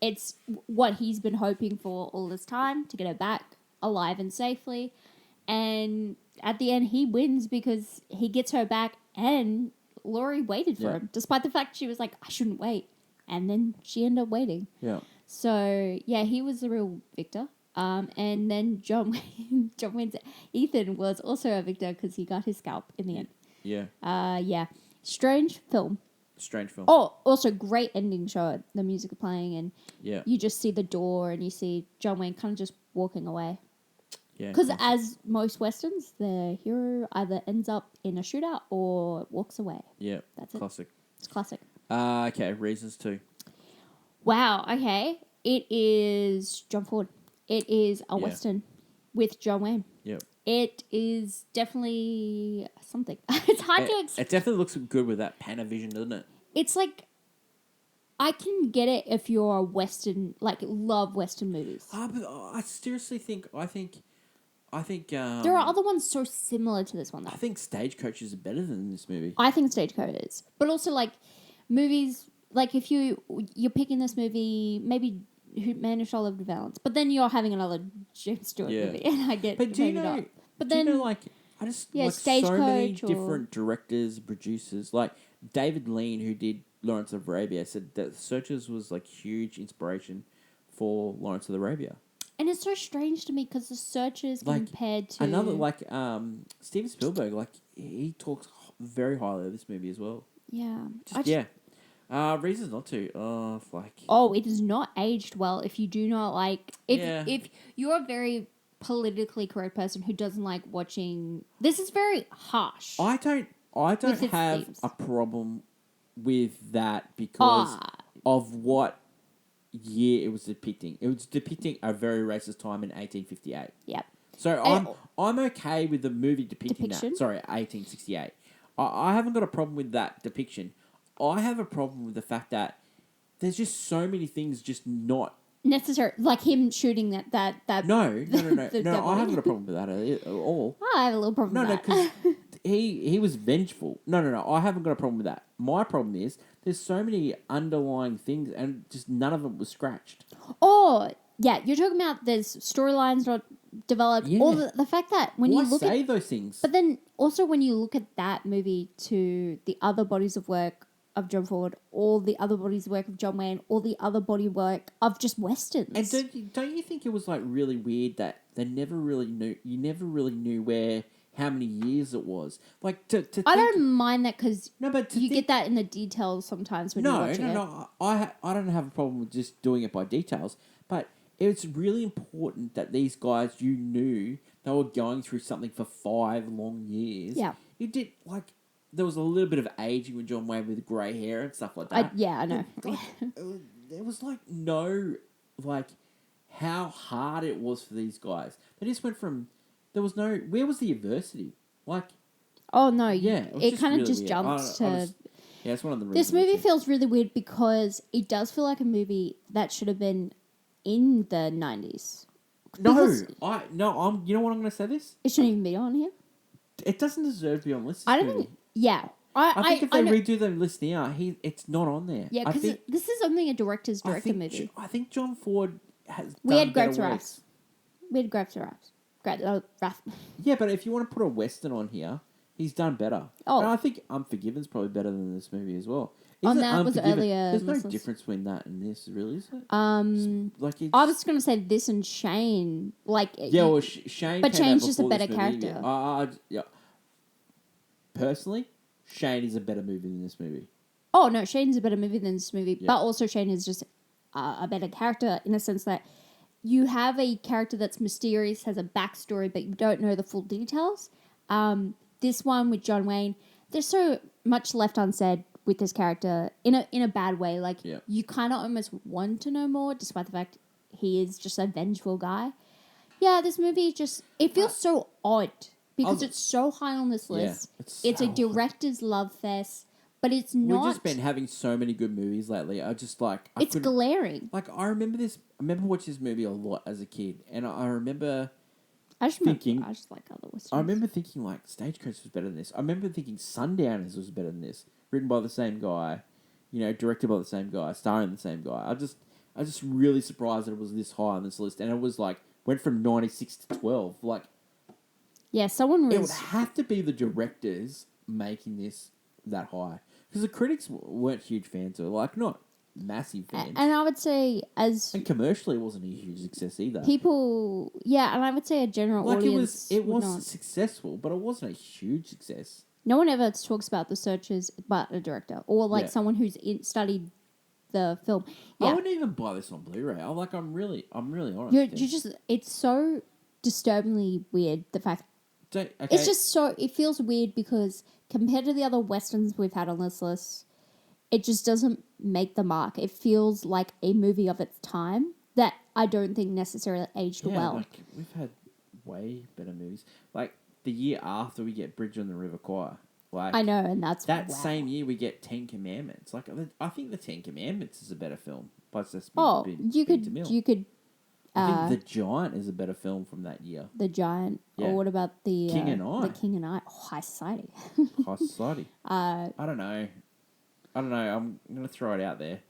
It's what he's been hoping for all this time, to get her back alive and safely. And at the end, he wins because he gets her back, and Laurie waited for him, despite the fact she was like, I shouldn't wait. And then she ended up waiting.
Yeah.
So, yeah, he was the real victor. And then John Wayne's Ethan was also a victor because he got his scalp in the end.
Yeah.
Yeah. Strange film. Oh, also great ending shot. The music playing, and you just see the door, and you see John Wayne kind of just walking away.
Yeah.
Because as most westerns, the hero either ends up in a shootout or walks away.
Yeah.
That's
classic.
It's classic.
Okay, Reasons 2.
Wow. Okay, it is John Ford. It is a western with John Wayne.
Yep.
It is definitely something. It's hard to explain.
It definitely looks good with that Panavision, doesn't it?
It's like, I can get it if you're a western, like, love western movies.
But I seriously think
there are other ones so similar to this one, though.
I think Stagecoach is better than this movie.
I think Stagecoach is. But also, like, movies, like, if you're picking this movie, maybe Man Who Shall Live in Valence, but then you're having another James Stewart movie, and I get
But do you
maybe
know...
not. But then,
I just
yeah,
like so many
Stagecoach
different directors, producers. Like David Lean, who did Lawrence of Arabia, said that Searchers was like huge inspiration for Lawrence of Arabia.
and it's so strange to me because The Searchers compared to
another Steven Spielberg, like he talks very highly of this movie as well.
Yeah,
Reasons not to.
it is not aged well. If you do not like, if you're a very politically correct person who doesn't like watching, this is very harsh.
I don't have
themes.
a problem with that because of what year it was depicting. It was depicting a very racist time in 1858.
Yep.
So I'm okay with the movie depicting
Depiction?
that. Sorry, 1868. I haven't got a problem with that depiction. I have a problem with the fact that there's just so many things just not
necessary, like him shooting that.
No. I
devil.
haven't got a problem with that at all.
I have a little problem with that.
because he was vengeful. No. I haven't got a problem with that. My problem is there's so many underlying things and just none of them was scratched.
Oh, yeah, you're talking about there's storylines not developed.
Yeah.
Or the fact that when you look
say
at
those things.
But then also when you look at that movie to the other bodies of work of John Ford, all the other bodies of work of John Wayne, all the other body of work of just westerns.
And don't you think it was like really weird that they never really knew? You never really knew how many years it was. Like to
I
think,
don't mind that because
no, but to
you
think,
get that in the details sometimes when you're watching it.
no. I don't have a problem with just doing it by details, but it's really important that these guys, you knew they were going through something for 5 long years.
Yeah.
You did like there was a little bit of aging with John Wayne with grey hair and stuff like that.
I know.
Like, there was like no like how hard it was for these guys. They just went from there was no where was the adversity? Like
Oh no,
yeah,
it kind of
really
just
weird.
jumps to.
Yeah, it's one of the
This
reasons.
movie feels really weird because it does feel like a movie that should have been in the 90s.
No,
Because
I'm. You know what I'm going to say? This
it shouldn't even be on here.
it doesn't deserve to be on this
I don't
movie.
think. Yeah,
I think if they
know,
redo the list now, it's not on there.
yeah,
I
because
think
this is only a director's director movie.
I think John Ford has.
We
done
had
better
grapes or
works.
raps. We had grapes or raps. Great, Raph.
Yeah, but if you want to put a western on here, he's done better.
Oh.
And I think Unforgiven's probably better than this movie as well.
On
Isn't
that was
Unforgiven-
earlier
There's no
Muslims.
difference between that and this, really, is it? Like it's,
I was gonna say this and Shane, like
yeah, well, Shane.
but
came out
Shane's just a
before this
better
movie.
character.
Yeah. Personally, Shane is a better movie than this movie.
Oh no, Shane's a better movie than this movie,
Yeah.
but also Shane is just a better character in a sense that you have a character that's mysterious, has a backstory, but you don't know the full details. This one with John Wayne, there's so much left unsaid with this character in a bad way. Like
Yeah.
you kind of almost want to know more, despite the fact he is just a vengeful guy. Yeah, this movie just it feels so odd because it's so high on this list.
it's
It's
so
a
odd.
director's love fest, but it's not.
We've just been having so many good movies lately. I just like
It's glaring.
Like I remember this. I remember watching this movie a lot as a kid, and I remember
I just
thinking-
I just like other westerns.
I remember thinking like Stagecoach was better than this. I remember thinking Sundowners was better than this. Written by the same guy, directed by the same guy, starring the same guy. I just really surprised that it was this high on this list, and it was like went from 96 to 12. Like
Yeah, someone
it would
was.
have to be the directors making this that high because the critics weren't huge fans of it. Like not massive fans.
And I would say, as
And commercially, it wasn't a huge success either.
people, yeah, and I would say a general
Like
audience.
it
would
was
not.
successful, but it wasn't a huge success.
No one ever talks about the searches but a director or like
Yeah.
someone who's studied the film.
I
Yeah,
wouldn't even buy this on Blu-ray. I'm really honest.
you're
Tim.
just. It's so disturbingly weird. The fact
Okay.
it's just so. It feels weird because compared to the other westerns we've had on this list, it just doesn't make the mark. It feels like a movie of its time that I don't think necessarily aged well.
Like we've had way better movies. Like the year after we get Bridge on the River Kwai. Like
I know, and that's
that
wow.
same year we get Ten Commandments. Like I think the Ten Commandments is a better film. But it's just
Oh,
been
you
to mill.
could.
I think The Giant is a better film from that year.
The Giant.
Yeah.
Or what about the
King and I.
The King and I. Oh, High Society.
High Society. I don't know. I'm gonna throw it out there.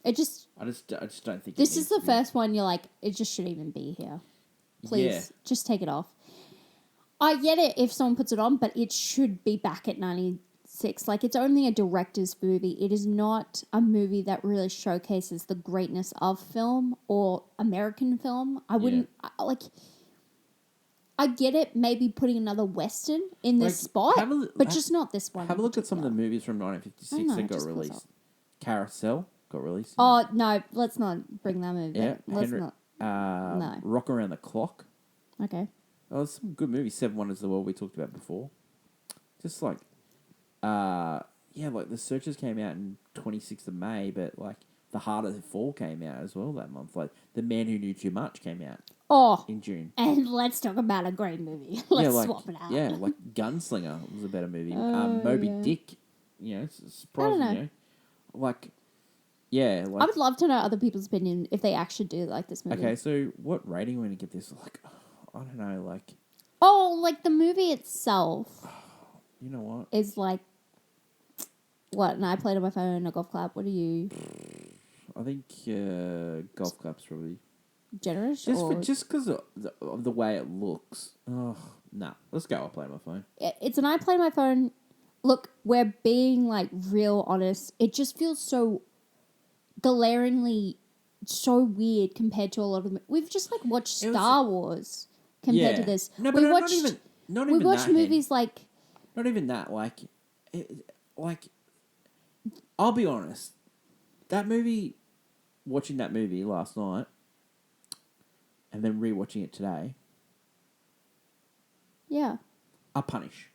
It just.
I just don't think
This
it
is the
needs to be.
first one. You're like, it just shouldn't even be here. Please,
Yeah.
just take it off. I get it if someone puts it on, but it should be back at 96. Like, it's only a director's movie. It is not a movie that really showcases the greatness of film or American film. I wouldn't I get it, maybe putting another Western in this spot, but just not this one.
Have a look at some of the movies from 1956
I know,
that
it
got
just feels
released.
off.
Carousel got released.
Oh, no, let's not bring that movie
yeah.
back. Let's
Henry-
not. No.
Rock Around the Clock.
Okay.
Oh, there's some good movies. Seven Wonders of the World we talked about before. Just like, like The Searchers came out in 26th of May, but like The Harder They Fall came out as well that month. Like The Man Who Knew Too Much came out
Oh,
in June.
and let's talk about a great movie. Let's swap it out.
Yeah, like Gunslinger was a better movie. Moby Dick, it's surprising,
I don't know.
Like, yeah, like.
I would love to know other people's opinion if they actually do like this movie.
Okay, so what rating are we going to get this? Like, I don't know, like,
Oh, like the movie itself
you know what?
is like what? And I played on my phone, a golf clap. What are you?
I think Golf Club's probably
Generous?
just because of the way it looks. Oh, no. Let's go. I'll play on my phone.
It's an I play on my phone. Look, we're being like real honest. It just feels so glaringly so weird compared to a lot of them. We've just like watched
It was-
Star Wars compared
Yeah.
to this.
No, but
we
not
watched
even- Not
We
even
watch
that,
movies like
Not even that. Like, I'll be honest. Watching that movie last night, and then rewatching it today,
yeah.
I punish.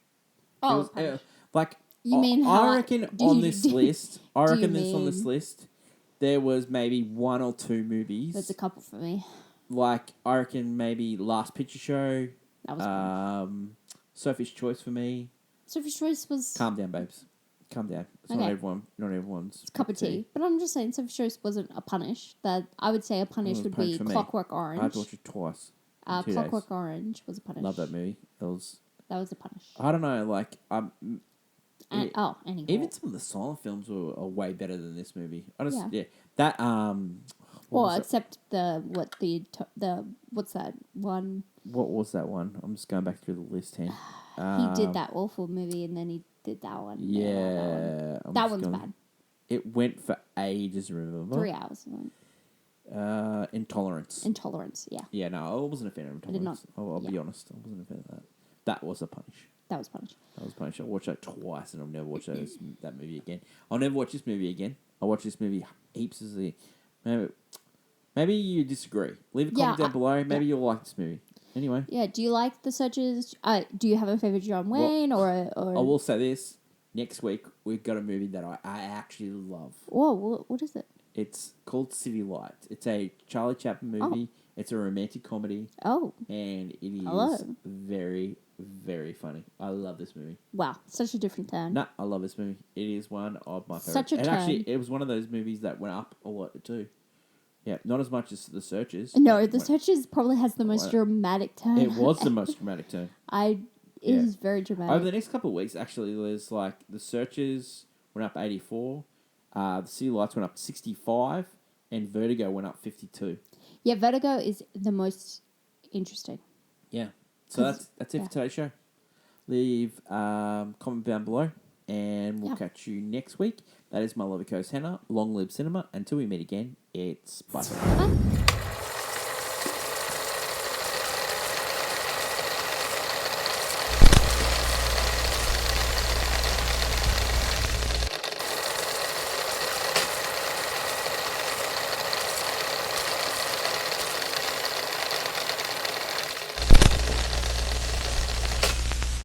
Oh,
It was,
punish.
like
You mean how
I reckon
do
on
you-
this
do-
list, I
do you
reckon this on this
mean-
list, there was maybe 1 or 2 movies.
There's a couple for me.
Like I reckon maybe Last Picture Show.
That was fun.
Sophie's Choice for me.
Sophie's Choice was
Calm down, babes. Calm down. It's
Okay.
not everyone's
a cup of tea. But I'm just saying Sophie's Choice wasn't a punish. That I would say a punish
was a
would
punish
be
for me.
Clockwork
I
Orange.
had to watch it twice. In 2
Clockwork
days.
Orange was a punish.
Love that movie. It was.
That was a punish.
I don't know. Like
Anyway.
even some of the silent films are way better than this movie.
Yeah.
That
Well,
was
except what's that one?
what was that one? I'm just going back through the list here.
He did that awful movie and then he did that one.
Yeah,
that one's bad.
It went for ages. Remember?
3 hours.
Intolerance.
Intolerance. Yeah,
Yeah, no, I wasn't a fan of Intolerance.
did not-
I'll be
yeah.
honest. I wasn't a fan of that. That was a punish.
that was punish.
That was a punish. I watched that twice, and I'll never watch that movie again. I'll never watch this movie again. I'll watch this movie heaps as the. Maybe you disagree. Leave a comment down below. Maybe you'll like this movie. Anyway.
Yeah. Do you like The Searchers? Do you have a favorite John Wayne or?
I will say this. Next week, we've got a movie that I actually love.
Whoa! What is it?
It's called City Lights. It's a Charlie Chaplin movie. It's a romantic comedy.
Oh.
And it is
Hello.
very, very funny. I love this movie.
Wow! Such a different turn.
No, I love this movie. It is one of my favorites.
Such a turn.
It was one of those movies that went up a lot too. Yeah, not as much as The Searchers.
No, The Searchers probably has the most dramatic turn.
It was the most dramatic turn.
It is very dramatic.
Over the next couple of weeks, actually, there's like The Searchers went up 84, The City Lights went up 65, and Vertigo went up 52.
Yeah, Vertigo is the most interesting.
Yeah. So that's it for today's show. Leave comment down below, and we'll catch you next week. That is my lovely co-host Hannah. Long live cinema. Until we meet again, it's bye.
Bye.